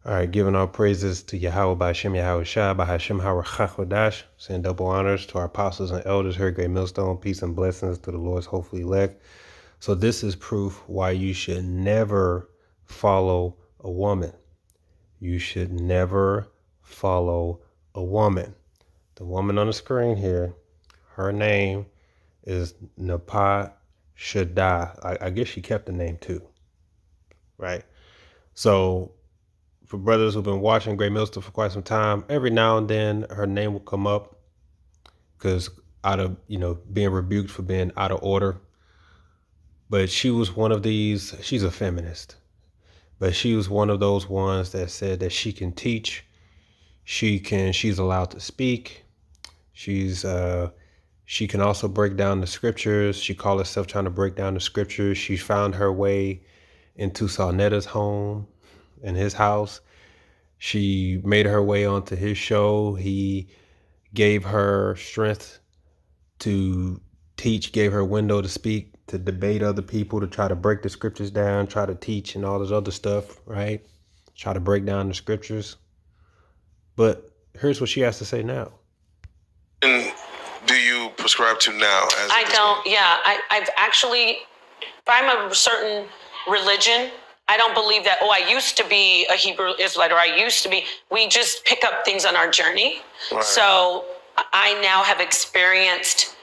All right, giving all praises to Yahweh by Hashem Yahweh Shah by Hashem Hawachachodash. Send double honors to our apostles and elders here, great millstone, peace and blessings to the Lord's hopefully elect. So this is proof why you should never follow a woman. You should never follow a woman. The woman on the screen here, her name is Napah Shadah. I guess she kept the name too, right? So for brothers who've been watching Great Millstone for quite some time, every now and then her name will come up because out of being rebuked for being out of order. But she was one of these. She's a feminist, but she was one of those ones that said that she can teach, she's allowed to speak, she can also break down the scriptures. She called herself trying to break down the scriptures. She found her way into Sarnetta's home and his house. She made her way onto his show. He gave her strength to teach, gave her window to speak, to debate other people, to try to break the scriptures down, try to teach and all this other stuff, right? Try to break down the scriptures. But here's what she has to say now. And do you prescribe to now? I don't. Yeah, I've actually, if I'm a certain religion, I don't believe that, I used to be a Hebrew Israelite, or I used to be. We just pick up things on our journey. Right. So I now have experienced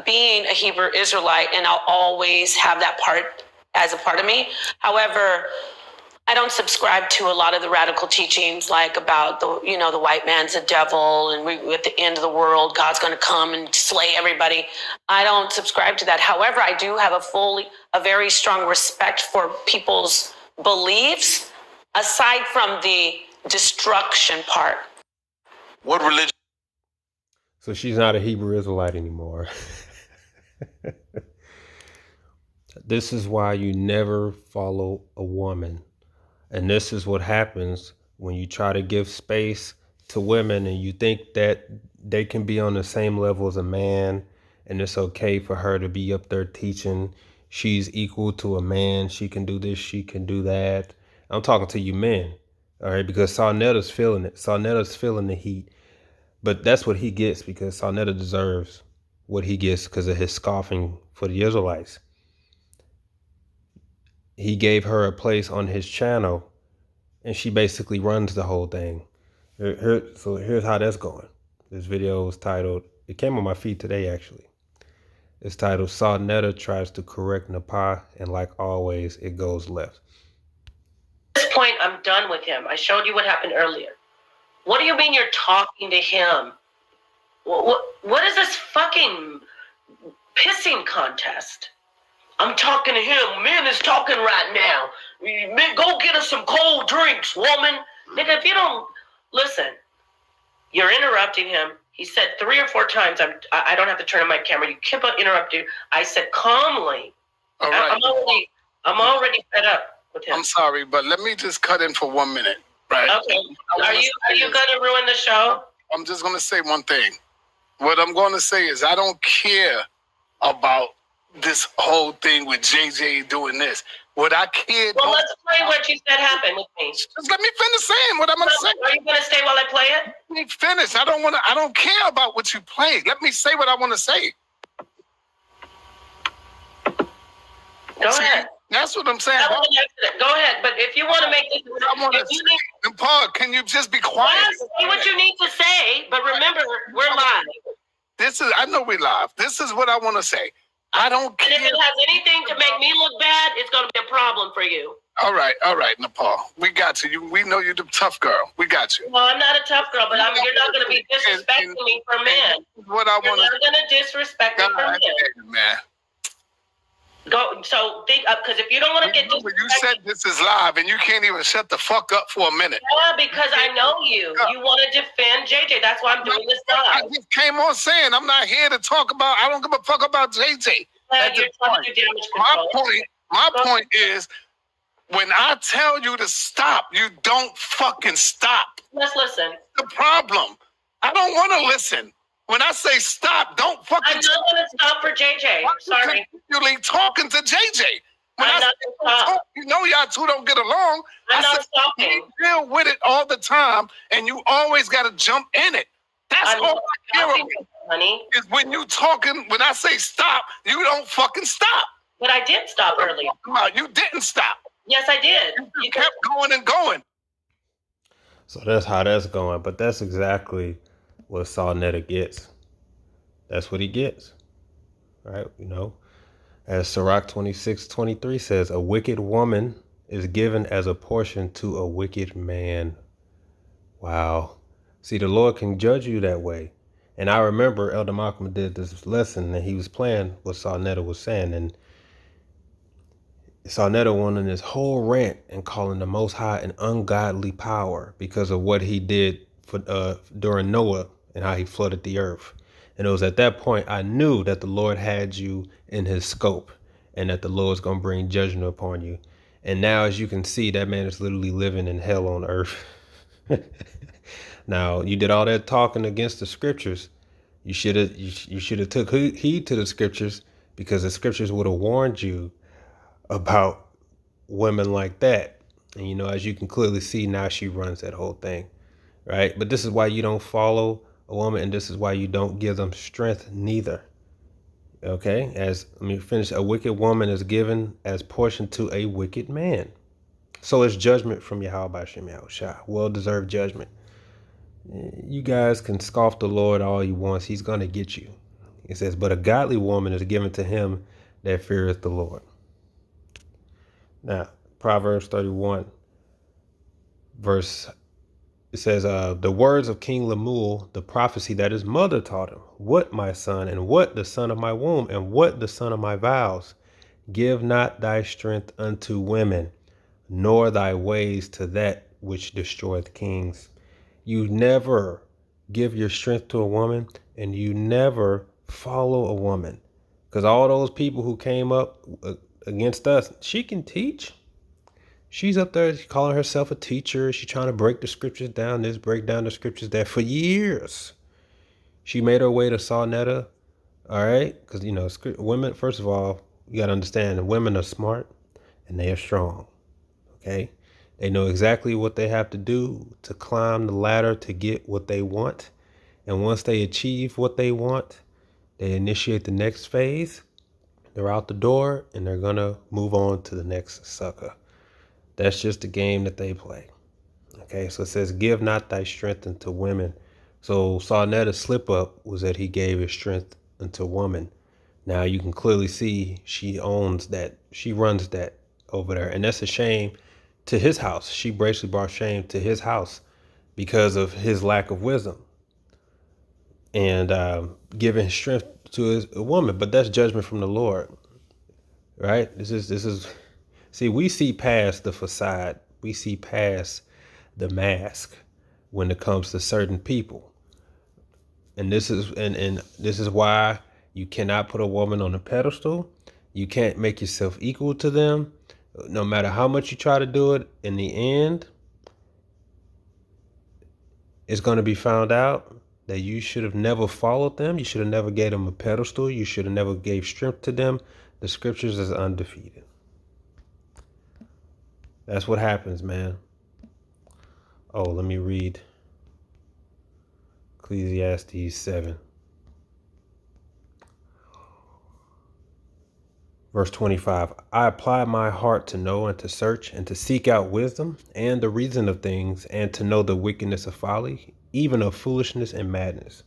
being a Hebrew Israelite, and I'll always have that part as a part of me. However, I don't subscribe to a lot of the radical teachings, like about the white man's a devil, and at the end of the world, God's going to come and slay everybody. I don't subscribe to that. However, I do have a very strong respect for people's beliefs, aside from the destruction part. What religion? So she's not a Hebrew Israelite anymore. This is why you never follow a woman. And this is what happens when you try to give space to women and you think that they can be on the same level as a man and it's okay for her to be up there teaching. She's equal to a man. She can do this. She can do that. I'm talking to you men, all right, because Sarnetta's feeling it. Sarnetta's feeling the heat. But that's what he gets, because Sarnetta deserves what he gets because of his scoffing for the Israelites. He gave her a place on his channel, and she basically runs the whole thing. So here's how that's going. This video is titled, it came on my feed today actually. It's titled, Sarnetta Tries to Correct Napah, and like always, it goes left. At this point, I'm done with him. I showed you what happened earlier. What do you mean you're talking to him? What is this fucking pissing contest? I'm talking to him. Man is talking right now. Man, go get us some cold drinks, woman. Nigga, if you don't listen, you're interrupting him. He said 3 or 4 times, I don't have to turn on my camera. You keep on interrupting. I said calmly. All right. I'm already fed up with him. I'm sorry, but let me just cut in for 1 minute. Right. Okay. Are you gonna ruin the show? I'm just gonna say one thing. What I'm gonna say is I don't care about this whole thing with JJ doing this. What I care. Well, let's play what you said happened with me. Just let me finish saying what I'm gonna say. Are you gonna stay while I play it? Let me finish. I don't care about what you play. Let me say what I want to say. Go ahead. That's what I'm saying. That was an accident. Go ahead, but if you want to make this, Paul, can you just be quiet? Yes, say what you need to say, but remember, we're live. I know we're live. This is what I want to say. I don't care. And if it has anything to make me look bad, it's going to be a problem for you. All right, Napah. We got you. We know you're the tough girl. We got you. Well, I'm not a tough girl, but you're not going to be disrespecting me for men. What I want to. You're not going to disrespect me for men. Man. Go. So think up, because if you don't want to get disrespected. You said this is live, and you can't even shut the fuck up for a minute. Yeah, because I know you. You want to defend JJ. That's why I'm doing this live. I just came on saying I'm not here to talk about. I don't give a fuck about JJ. You're trying to do damage control. My point is, when I tell you to stop, you don't fucking stop. Let's listen. The problem. I don't want to listen. When I say stop, don't fucking. I'm not going to stop for JJ. Sorry. You're talking to JJ. When I'm I not say gonna stop. talk, you know y'all two don't get along. I'm I not said stopping. you deal with it all the time, and you always got to jump in it. That's I'm all not I hear stopping, of you. honey. Is when you talking, when I say stop, you don't fucking stop. But I did stop earlier. You didn't stop. Yes, I did. You kept going and going. So that's how that's going. But that's exactly what Saul Netta gets. That's what he gets. Right? You know, as Sirach 26:23 says, a wicked woman is given as a portion to a wicked man. Wow. See, the Lord can judge you that way. And I remember Elder Malcolm did this lesson and he was playing what Saul Netta was saying. And Saul Netta went on this whole rant and calling the Most High an ungodly power because of what he did for during Noah and how he flooded the earth. And it was at that point I knew that the Lord had you in his scope and that the Lord's going to bring judgment upon you. And now, as you can see, that man is literally living in hell on earth. Now, you did all that talking against the scriptures. You should have took heed to the scriptures, because the scriptures would have warned you about women like that. And you know, as you can clearly see now, she runs that whole thing, right? But this is why you don't follow a woman, and this is why you don't give them strength neither. Okay, as let me finish. A wicked woman is given as portion to a wicked man. So it's judgment from Yahweh B'Shem Yahushua, well-deserved judgment. You guys can scoff the Lord all you want. He's going to get you. It says, but a godly woman is given to him that feareth the Lord. Now, Proverbs 31, verse, it says, the words of King Lemuel, the prophecy that his mother taught him. What, my son, and what the son of my womb, and what the son of my vows? Give not thy strength unto women, nor thy ways to that which destroyeth kings. You never give your strength to a woman, and you never follow a woman. Because all those people who came up against us, she can teach. She's up there calling herself a teacher. She's trying to break the scriptures down, break down the scriptures that for years. She made her way to Saul Netta, all right? Because, you know, women, first of all, you got to understand, women are smart and they are strong, okay? They know exactly what they have to do to climb the ladder to get what they want. And once they achieve what they want, they initiate the next phase. They're out the door and they're going to move on to the next sucker. That's just the game that they play. Okay, so it says, give not thy strength unto women. So Saul Netta's slip up was that he gave his strength unto woman. Now you can clearly see she owns that. She runs that over there. And that's a shame to his house. She basically brought shame to his house because of his lack of wisdom and giving strength to his woman. But that's judgment from the Lord, right? This is. See, we see past the facade. We see past the mask when it comes to certain people. And this is this is why you cannot put a woman on a pedestal. You can't make yourself equal to them. No matter how much you try to do it, in the end, it's going to be found out that you should have never followed them. You should have never gave them a pedestal. You should have never gave strength to them. The scriptures is undefeated. That's what happens, man. Oh, let me read Ecclesiastes 7. Verse 25, I apply my heart to know and to search and to seek out wisdom and the reason of things and to know the wickedness of folly, even of foolishness and madness.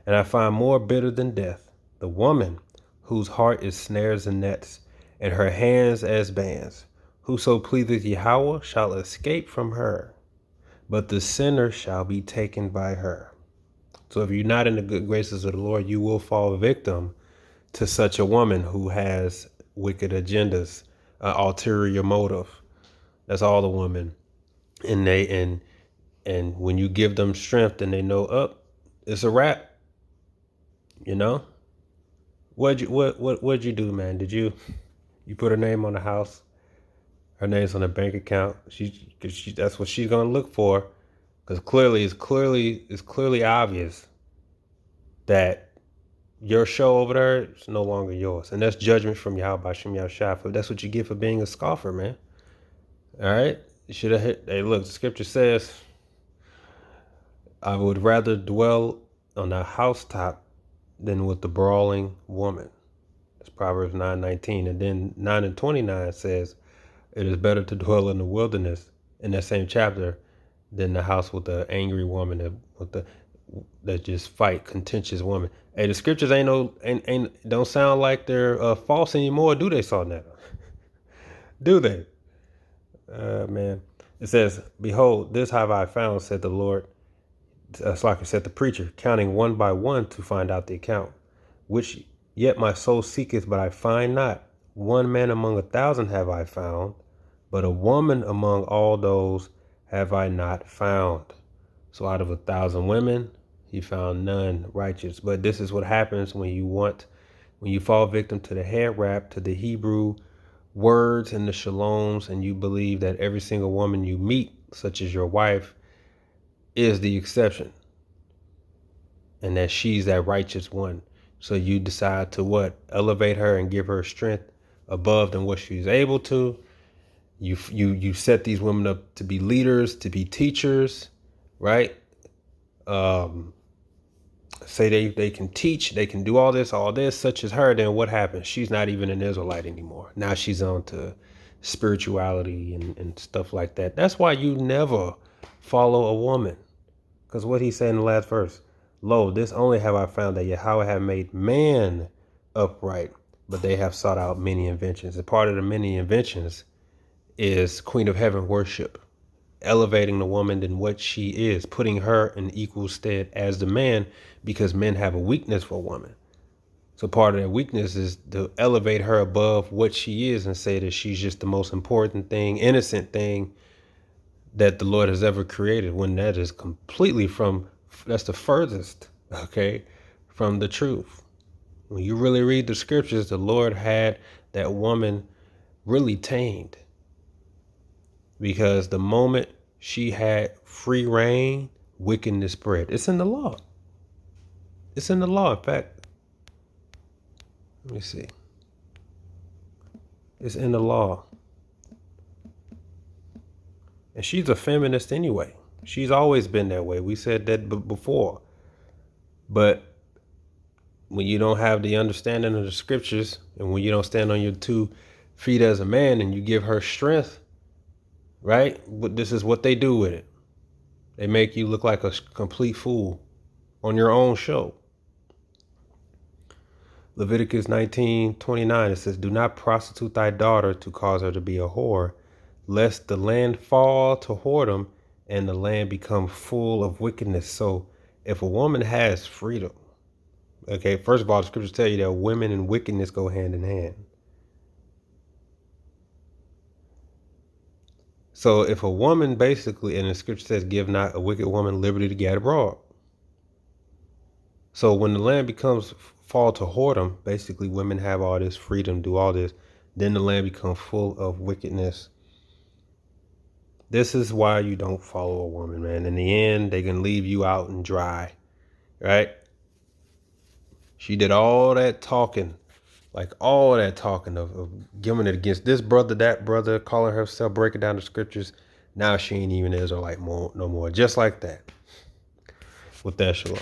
And I find more bitter than death, the woman whose heart is snares and nets and her hands as bands. Whoso pleaseth Yahweh shall escape from her, but the sinner shall be taken by her. So if you're not in the good graces of the Lord, you will fall victim to such a woman who has wicked agendas, ulterior motive. That's all the women. And and when you give them strength and they know up, it's a wrap. You know? What'd you do, man? Did you put her name on the house? Her name's on the bank account. She that's what she's gonna look for. Because it's clearly obvious that your show over there is no longer yours. And that's judgment from Yahweh Hashem Yahushua. That's what you get for being a scoffer, man. All right? You should have hit. Hey, look, the scripture says, I would rather dwell on a housetop than with the brawling woman. That's Proverbs 9:19. And then 9:29 says, it is better to dwell in the wilderness in that same chapter than the house with the angry woman that just fight contentious woman. Hey, the scriptures ain't don't sound like they're false anymore, do they, Shadah? Do they? Man, it says, "Behold, this have I found," said the Lord. It's like I said, the preacher, counting one by one to find out the account, which yet my soul seeketh, but I find not. One man among 1,000 have I found, but a woman among all those have I not found. So out of 1,000 women, he found none righteous. But this is what happens when you fall victim to the head wrap, to the Hebrew words and the shaloms, and you believe that every single woman you meet, such as your wife, is the exception, and that she's that righteous one. So you decide to what? Elevate her and give her strength above than what she's able to. You set these women up to be leaders, to be teachers, right? Say they can teach, they can do all this, such as her. Then what happens? She's not even an Israelite anymore. Now she's on to spirituality and stuff like that. That's why you never follow a woman. Because what he said in the last verse, lo, this only have I found, that Yahweh have made man upright, but they have sought out many inventions. And part of the many inventions is Queen of Heaven worship, elevating the woman than what she is, putting her in equal stead as the man, because men have a weakness for women. So part of that weakness is to elevate her above what she is and say that she's just the most important thing, innocent thing that the Lord has ever created, when that is completely that's the furthest, okay, from the truth. When you really read the scriptures, the Lord had that woman really tamed, because the moment she had free reign, wickedness spread. It's in the law. It's in the law. In fact, let me see. It's in the law. And she's a feminist anyway. She's always been that way. We said that before. But when you don't have the understanding of the scriptures, and when you don't stand on your 2 feet as a man, and you give her strength, right? This is what they do with it. They make you look like a complete fool on your own show. Leviticus 19:29, it says, do not prostitute thy daughter to cause her to be a whore, lest the land fall to whoredom and the land become full of wickedness. So if a woman has freedom, okay, first of all, the scriptures tell you that women and wickedness go hand in hand. So if a woman basically, and the scripture says, give not a wicked woman liberty to gad abroad. So when the land becomes fall to whoredom, basically women have all this freedom, do all this, then the land becomes full of wickedness. This is why you don't follow a woman, man. In the end, they can leave you out and dry, right? She did all that talking, like all that talking of giving it against this brother, that brother, calling herself, breaking down the scriptures. Now she ain't even Israelite no more. Just like that. With that, shalom.